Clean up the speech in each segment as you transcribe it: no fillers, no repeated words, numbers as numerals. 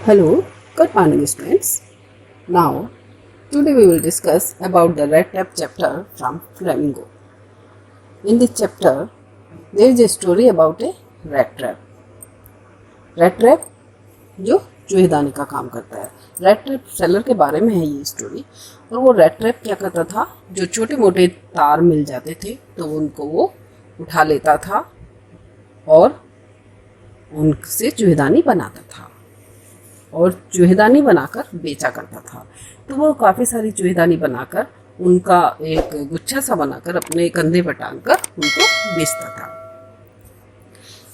Hello, good morning students. Now, today we will discuss about the rat trap chapter from Flamingo. In this chapter, there is a story about a rat trap. Rat trap जो चूहेदानी का काम करता है. Rat trap seller के बारे में है ये स्टोरी. और वो रैट ट्रैप क्या करता था, जो छोटे मोटे तार मिल जाते थे तो उनको वो उठा लेता था और उनसे चूहेदानी बनाता था और चूहेदानी बनाकर बेचा करता था. तो वो काफ़ी सारी चूहेदानी बनाकर उनका एक गुच्छा सा बनाकर अपने कंधे पर टांग कर उनको बेचता था.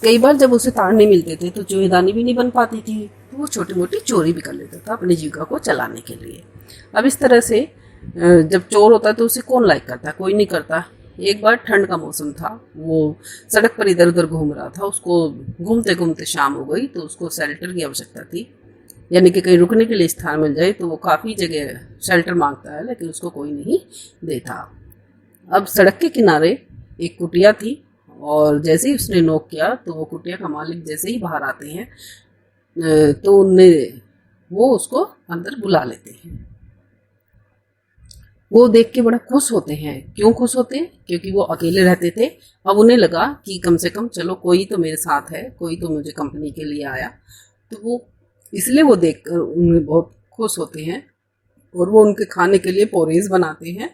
कई बार जब उसे तार नहीं मिलते थे तो चूहेदानी भी नहीं बन पाती थी, तो वो छोटी मोटी चोरी भी कर लेता था अपनी जीविका को चलाने के लिए. अब इस तरह से जब चोर होता है तो उसे कौन लाइक करता है, कोई नहीं करता. एक बार ठंड का मौसम था, वो सड़क पर इधर उधर घूम रहा था. उसको घूमते घूमते शाम हो गई तो उसको शेल्टर की आवश्यकता थी, यानी कि कहीं रुकने के लिए स्थान मिल जाए. तो वो काफ़ी जगह शेल्टर मांगता है लेकिन उसको कोई नहीं देता. अब सड़क के किनारे एक कुटिया थी और जैसे ही उसने नॉक किया तो वो कुटिया का मालिक जैसे ही बाहर आते हैं तो वो उसको अंदर बुला लेते हैं. वो देख के बड़ा खुश होते हैं. क्यों खुश होते हैं? क्योंकि वो अकेले रहते थे. अब उन्हें लगा कि कम से कम चलो कोई तो मेरे साथ है, कोई तो मुझे कंपनी के लिए आया. तो वो इसलिए वो देखकर उन्हें बहुत खुश होते हैं और वो उनके खाने के लिए पोरेज बनाते हैं.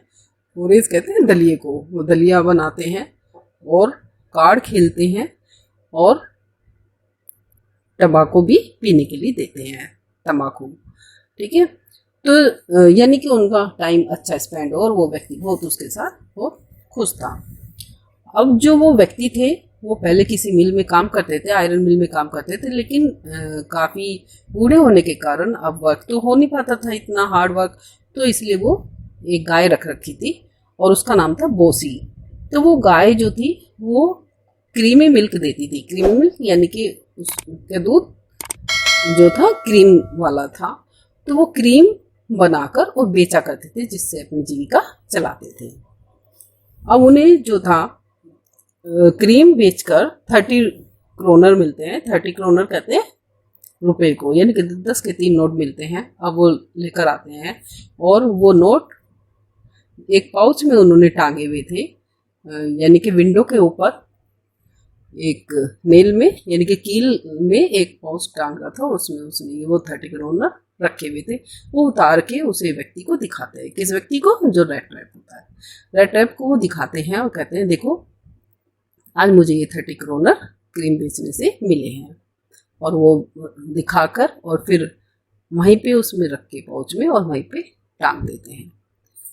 पोरेज कहते हैं दलिए को. वो दलिया बनाते हैं और कार्ड खेलते हैं और तंबाकू भी पीने के लिए देते हैं. तंबाकू, ठीक है. तो यानी कि उनका टाइम अच्छा स्पेंड और वो व्यक्ति बहुत उसके साथ बहुत खुश था. अब जो वो व्यक्ति थे वो पहले किसी मिल में काम करते थे, आयरन मिल में काम करते थे, लेकिन काफ़ी बूढ़े होने के कारण अब वर्क तो हो नहीं पाता था इतना हार्ड वर्क. तो इसलिए वो एक गाय रख रखी थी और उसका नाम था बोसी. तो वो गाय जो थी वो क्रीमी मिल्क देती थी. क्रीमी मिल्क यानी कि उसका दूध जो था क्रीम वाला था. तो वो क्रीम बनाकर और बेचा करते थे जिससे अपनी जीविका चलाते थे. अब उन्हें जो था क्रीम बेचकर 30 क्रोनर मिलते हैं. 30 क्रोनर कहते हैं रुपए को, यानी कि 10 के 3 नोट मिलते हैं. अब वो लेकर आते हैं और वो नोट एक पाउच में उन्होंने टांगे हुए थे, यानी कि विंडो के ऊपर एक नेल में यानी कि कील में एक पाउच टांगा था और उसमें उसने वो 30 क्रोनर रखे हुए थे. वो उतार के उसे व्यक्ति को दिखाते हैं. किस व्यक्ति को? जो रैट ट्रैप होता है. रैट ट्रैप को वो दिखाते हैं और कहते हैं देखो आज मुझे ये 30 क्रोनर क्रीम बेचने से मिले हैं. और वो दिखाकर और फिर वहीं पे उसमें रख के पाउच में और वहीं पे टांग देते हैं.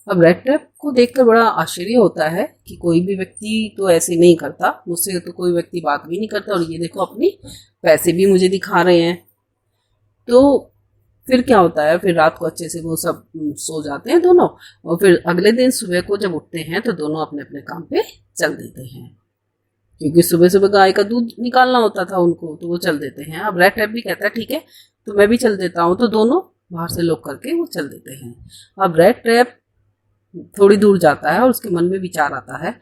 अब रैट ट्रैप को देखकर बड़ा आश्चर्य होता है कि कोई भी व्यक्ति तो ऐसे नहीं करता, मुझसे तो कोई व्यक्ति बात भी नहीं करता और ये देखो अपनी पैसे भी मुझे दिखा रहे हैं. तो फिर क्या होता है, फिर रात को अच्छे से वो सब सो जाते हैं दोनों और फिर अगले दिन सुबह को जब उठते हैं तो दोनों अपने अपने काम पे चल देते हैं, क्योंकि सुबह सुबह गाय का दूध निकालना होता था उनको, तो वो चल देते हैं. अब रैट ट्रैप भी कहता है ठीक है तो मैं भी चल देता हूँ. तो दोनों बाहर से लॉक करके वो चल देते हैं. अब रैट ट्रैप थोड़ी दूर जाता है और उसके मन में विचार आता है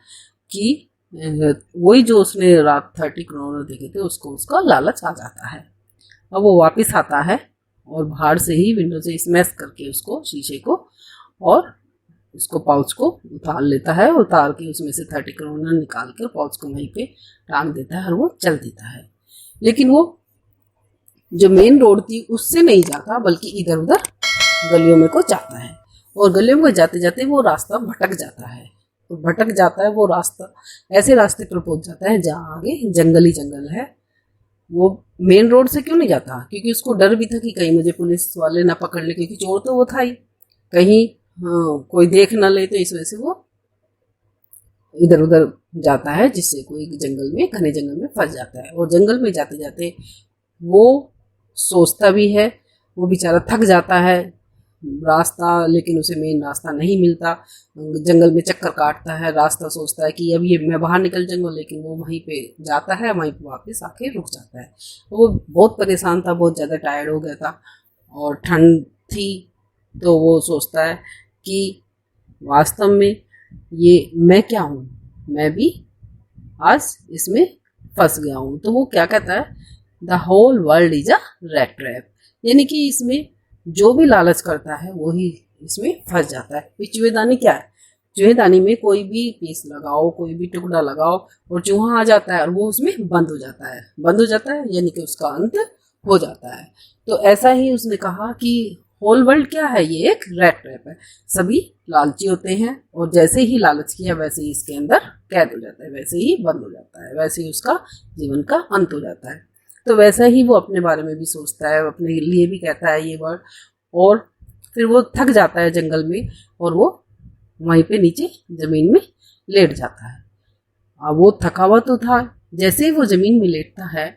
कि वही जो उसने रात 30 क्रोनर देखे थे उसको उसका लालच आ जाता है. अब वो वापस आता है और बाहर से ही विंडो से स्मैश करके उसको शीशे को और उसको पाउच को उतार लेता है. उतार के उसमें से 30 क्रोनर निकाल कर पाउच को वहीं पे टांग देता है और वो चल देता है. लेकिन वो जो मेन रोड थी उससे नहीं जाता बल्कि इधर उधर गलियों में को जाता है. और गलियों में जाते जाते वो रास्ता भटक जाता है. तो भटक जाता है वो रास्ता, ऐसे रास्ते पर पहुंच जाता है जहाँ आगे जंगल ही जंगल है. वो मेन रोड से क्यों नहीं जाता? क्योंकि उसको डर भी था कि कहीं मुझे पुलिस वाले ना पकड़ ले, क्योंकि चोर तो वो था ही, कहीं कोई देख ना ले. तो इस वजह से वो इधर उधर जाता है जिससे कोई जंगल में घने जंगल में फंस जाता है. और जंगल में जाते जाते वो सोचता भी है, वो बेचारा थक जाता है रास्ता, लेकिन उसे मेन रास्ता नहीं मिलता. जंगल में चक्कर काटता है, रास्ता सोचता है कि अब ये मैं बाहर निकल जाऊंगा, लेकिन वो वहीं पे जाता है, वहीं पे वापस आके रुक जाता है. वो बहुत परेशान था, बहुत ज़्यादा टायर्ड हो गया था और ठंड थी. तो वो सोचता है कि वास्तव में ये मैं क्या हूँ, मैं भी आज इसमें फंस गया हूँ. तो वो क्या कहता है, the whole world is a rat trap, यानी कि इसमें जो भी लालच करता है वही इसमें फंस जाता है। चूहेदानी क्या है, चूहेदानी में कोई भी पीस लगाओ, कोई भी टुकड़ा लगाओ और चूहा आ जाता है और वो उसमें बंद हो जाता है, बंद हो जाता है यानी कि उसका अंत हो जाता है। तो ऐसा ही उसने कहा कि होल वर्ल्ड क्या है, ये एक रैट ट्रैप है। सभी लालची होते हैं और जैसे ही लालच किया वैसे ही इसके अंदर कैद हो जाता है, वैसे ही बंद हो जाता है, वैसे ही उसका जीवन का अंत हो जाता है। तो वैसा ही वो अपने बारे में भी सोचता है, अपने लिए भी कहता है ये वर्ड, और फिर वो थक जाता है जंगल में और वो वहीं पे नीचे जमीन में लेट जाता है। अब वो थका हुआ तो था, जैसे ही वो जमीन में लेटता है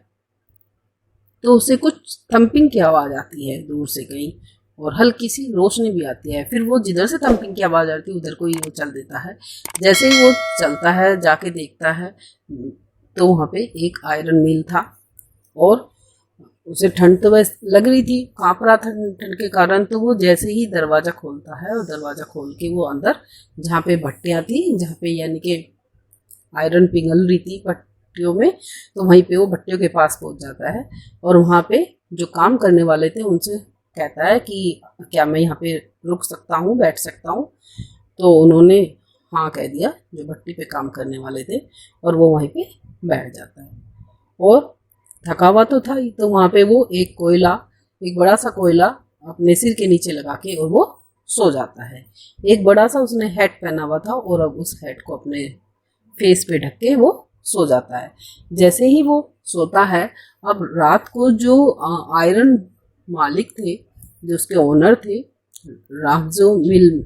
तो उसे कुछ थंपिंग की आवाज़ आती है दूर से कहीं, और हल्की सी रोशनी भी आती है। फिर वो जिधर से थंपिंग की आवाज़ आती है उधर को ही वो चल देता है। जैसे ही वो चलता है जाके देखता है तो वहाँ पे एक आयरन मिल था और उसे ठंड तो वैसे लग रही थी, काँप रहा था ठंड के कारण। तो वो जैसे ही दरवाज़ा खोलता है और दरवाज़ा खोल के वो अंदर जहाँ पे भट्टियाँ थी, जहाँ पे यानी कि आयरन पिघल रही थी भट्टियों में, तो वहीं पे वो भट्टियों के पास पहुँच जाता है और वहाँ पे जो काम करने वाले थे उनसे कहता है कि क्या मैं यहाँ पे रुक सकता हूँ, बैठ सकता हूँ। तो उन्होंने हाँ कह दिया, जो भट्टी पे काम करने वाले थे, और वो वहीं पे बैठ जाता है। और थका हुआ तो था ही, तो वहाँ पे वो एक कोयला, एक बड़ा सा कोयला अपने सिर के नीचे लगा के और वो सो जाता है। एक बड़ा सा उसने हैट पहना हुआ था और अब उस हैट को अपने फेस पे ढक के वो सो जाता है। जैसे ही वो सोता है, अब रात को जो आयरन मालिक थे, जो उसके ओनर थे, रागजो मिल,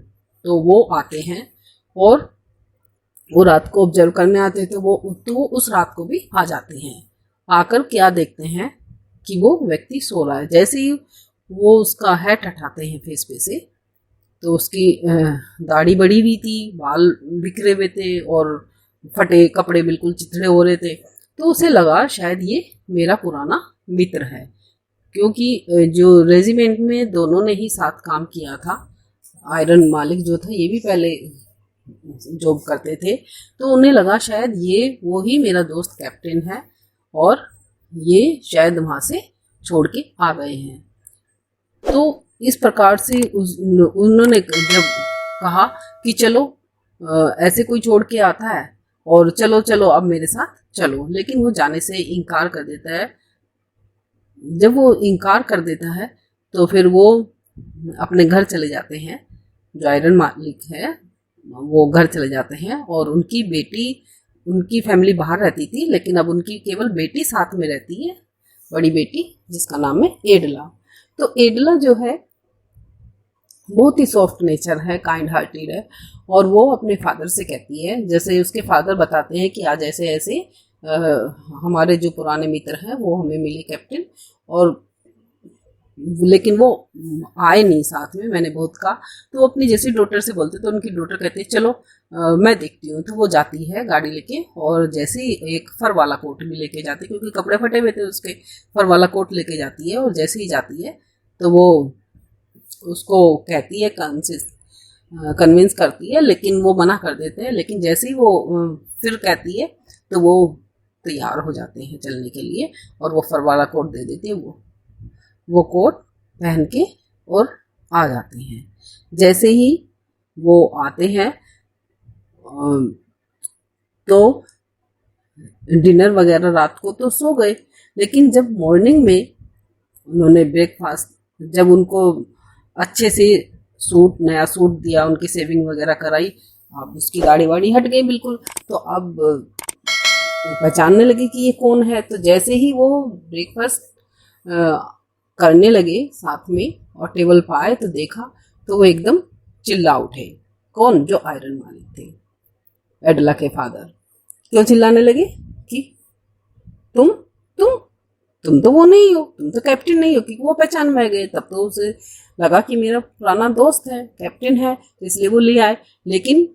तो वो आते हैं और वो रात को ऑब्जर्व करने आते थे। तो वो उस रात को भी आ जाते हैं। आकर क्या देखते हैं कि वो व्यक्ति सो रहा है। जैसे ही वो उसका हैट हटाते हैं फेस पे से, तो उसकी दाढ़ी बड़ी हुई थी, बाल बिखरे हुए थे और फटे कपड़े बिल्कुल चिथड़े हो रहे थे। तो उसे लगा शायद ये मेरा पुराना मित्र है, क्योंकि जो रेजिमेंट में दोनों ने ही साथ काम किया था। आयरन मालिक जो था ये भी पहले जॉब करते थे, तो उन्हें लगा शायद ये वो ही मेरा दोस्त कैप्टन है और ये शायद वहाँ से छोड़ के आ गए हैं। तो इस प्रकार से उन्होंने जब कहा कि चलो ऐसे कोई छोड़ के आता है और चलो चलो अब मेरे साथ चलो, लेकिन वो जाने से इनकार कर देता है। जब वो इनकार कर देता है तो फिर वो अपने घर चले जाते हैं। जो आयरन मालिक है वो घर चले जाते हैं और उनकी बेटी, उनकी फैमिली बाहर रहती थी, लेकिन अब उनकी केवल बेटी साथ में रहती है, बड़ी बेटी, जिसका नाम है एडला। तो एडला जो है बहुत ही सॉफ्ट नेचर है, काइंड हार्टेड है, और वो अपने फादर से कहती है, जैसे उसके फादर बताते हैं कि आज ऐसे ऐसे हमारे जो पुराने मित्र हैं वो हमें मिले कैप्टन, और लेकिन वो आए नहीं साथ में, मैंने बहुत कहा। तो वो अपनी जैसी डॉटर से बोलते, तो उनकी डॉटर कहती है चलो मैं देखती हूँ। तो वो जाती है गाड़ी लेके और जैसे ही एक फर वाला कोट भी लेके जाती है, क्योंकि कपड़े फटे हुए थे उसके, फर वाला कोट लेके जाती है। और जैसे ही जाती है तो वो उसको कहती है, कन्विंस करती है, लेकिन वो मना कर देते हैं। लेकिन जैसे ही वो फिर कहती है तो वो तैयार हो जाते हैं चलने के लिए और वो फर वाला कोट दे देती है। वो कोट पहन के और आ जाते हैं। जैसे ही वो आते हैं तो डिनर वगैरह रात को तो सो गए, लेकिन जब मॉर्निंग में उन्होंने ब्रेकफास्ट, जब उनको अच्छे से सूट, नया सूट दिया, उनकी सेविंग वगैरह कराई, अब उसकी दाढ़ी वाड़ी हट गई बिल्कुल। तो अब वो पहचानने लगे कि ये कौन है। तो जैसे ही वो ब्रेकफास्ट करने लगे साथ में और टेबल पर आए तो देखा तो वो एकदम चिल्ला उठे। कौन? जो आयरन मालिक थे, एडला के फादर। क्यों चिल्लाने लगे कि तुम तुम तुम तो वो नहीं हो, तुम तो कैप्टन नहीं हो, क्योंकि वो पहचान में गए। तब तो उसे लगा कि मेरा पुराना दोस्त है, कैप्टन है, तो इसलिए वो ले आए। लेकिन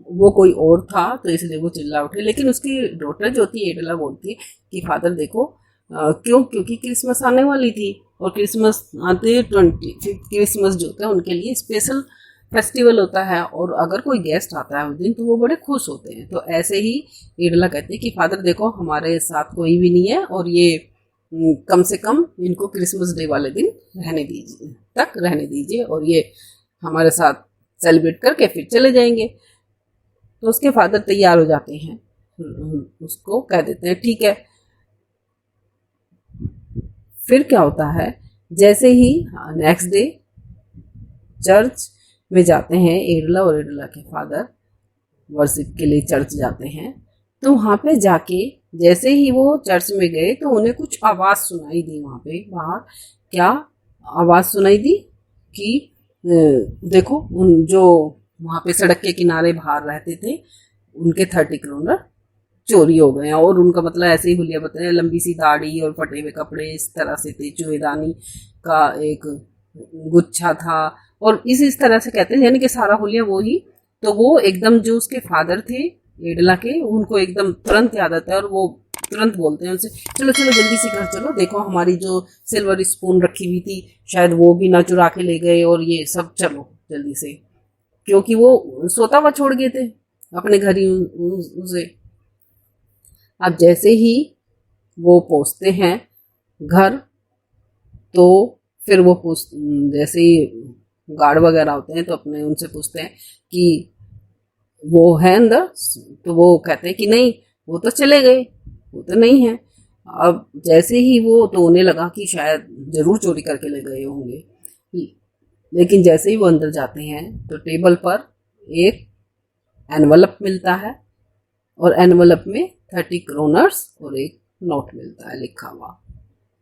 वो कोई और था तो इसलिए वो चिल्ला उठे। लेकिन उसकी डॉटर जो थी एडला बोलती है कि फादर देखो, क्यों? क्योंकि क्रिसमस आने वाली थी और क्रिसमस आते 25 क्रिसमस जो होता है उनके लिए स्पेशल फेस्टिवल होता है, और अगर कोई गेस्ट आता है उस दिन तो वो बड़े खुश होते हैं। तो ऐसे ही एडला कहते हैं कि फादर देखो, हमारे साथ कोई भी नहीं है और ये कम से कम इनको क्रिसमस डे वाले दिन रहने दीजिए और ये हमारे साथ सेलिब्रेट करके फिर चले जाएंगे। तो उसके फादर तैयार हो जाते हैं, उसको कह देते हैं ठीक है। फिर क्या होता है, जैसे ही नेक्स्ट डे चर्च में जाते हैं एडला और एडला के फादर वर्शिप के लिए चर्च जाते हैं, तो वहाँ पे जाके जैसे ही वो चर्च में गए तो उन्हें कुछ आवाज़ सुनाई दी। वहाँ पे बाहर क्या आवाज़ सुनाई दी कि देखो उन जो वहाँ पे सड़क के किनारे बाहर रहते थे उनके 30 करोड़ चोरी हो गए हैं। और उनका मतलब ऐसे ही हुलिया बताया, लंबी सी दाढ़ी और फटे हुए कपड़े इस तरह से थे, चूहेदानी का एक गुच्छा था और इस तरह से कहते हैं, यानी कि सारा हुलिया वो ही। तो वो एकदम जो उसके फादर थे एडला के, उनको एकदम तुरंत याद आता है और वो तुरंत बोलते हैं उनसे, चलो चलो जल्दी से घर चलो, देखो हमारी जो सिल्वर स्पून रखी हुई थी शायद वो भी ना चुरा के ले गए और ये सब, चलो जल्दी से, क्योंकि वो सोता हुआ छोड़ गए थे अपने घर ही उसे। अब जैसे ही वो पहुंचते हैं घर तो फिर वो जैसे ही गार्ड वगैरह होते हैं तो अपने उनसे पूछते हैं कि वो है अंदर, तो वो कहते हैं कि नहीं वो तो चले गए, वो तो नहीं है। अब जैसे ही वो, तो उन्हें लगा कि शायद जरूर चोरी करके ले गए होंगे, लेकिन जैसे ही वो अंदर जाते हैं तो टेबल पर एक एनवलप मिलता है और एनवलप में 30 क्रोनर्स और एक नोट मिलता है लिखा हुआ,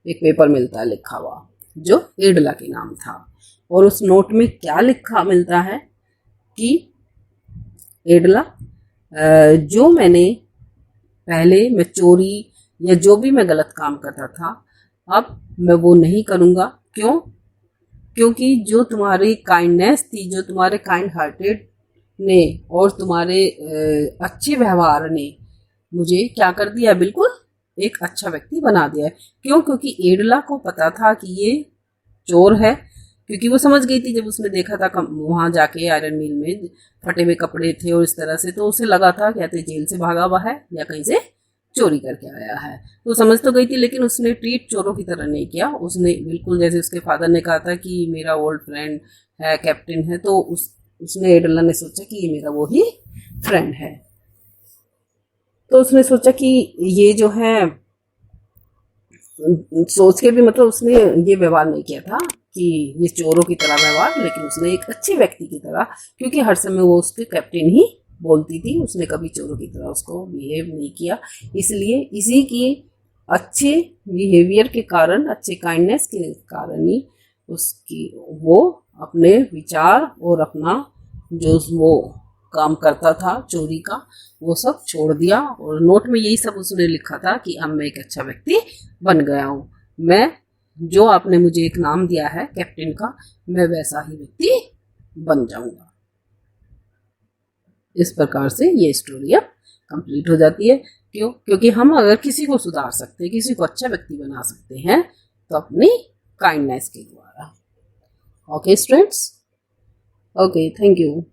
एक पेपर मिलता है लिखा हुआ जो एडला के नाम था। और उस नोट में क्या लिखा मिलता है कि एडला, जो मैंने पहले मैं चोरी या जो भी मैं गलत काम करता था अब मैं वो नहीं करूँगा। क्यों? क्योंकि जो तुम्हारी काइंडनेस थी, जो तुम्हारे काइंड हार्टेड ने और तुम्हारे अच्छे व्यवहार ने मुझे क्या कर दिया, बिल्कुल एक अच्छा व्यक्ति बना दिया है। क्यों? क्योंकि एडला को पता था कि ये चोर है, क्योंकि वो समझ गई थी जब उसने देखा था वहाँ जाके आयरन मिल में फटे हुए कपड़े थे और इस तरह से, तो उसे लगा था क्या तो जेल से भागा हुआ है या कहीं से चोरी करके आया है। तो समझ तो गई थी, लेकिन उसने ट्रीट चोरों की तरह नहीं किया। उसने बिल्कुल जैसे उसके फादर ने कहा था कि मेरा ओल्ड फ्रेंड है, कैप्टन है, तो उसने एडला ने सोचा कि ये मेरा वो ही फ्रेंड है। तो उसने सोचा कि ये जो है, सोच के भी मतलब उसने ये व्यवहार नहीं किया था कि ये चोरों की तरह व्यवहार, लेकिन उसने एक अच्छे व्यक्ति की तरह, क्योंकि हर समय वो उसके कैप्टन ही बोलती थी, उसने कभी चोरों की तरह उसको बिहेव नहीं किया। इसलिए इसी की अच्छे बिहेवियर के कारण, अच्छे काइंडनेस के कारण ही उसकी वो अपने विचार और अपना जो वो काम करता था चोरी का वो सब छोड़ दिया। और नोट में यही सब उसने लिखा था कि अब मैं एक अच्छा व्यक्ति बन गया हूँ, मैं जो आपने मुझे एक नाम दिया है कैप्टन का, मैं वैसा ही व्यक्ति बन जाऊंगा। इस प्रकार से ये स्टोरी अब कंप्लीट हो जाती है। क्यों? क्योंकि हम अगर किसी को सुधार सकते हैं, किसी को अच्छा व्यक्ति बना सकते हैं तो अपनी काइंडनेस के द्वारा। Okay students, okay, thank you.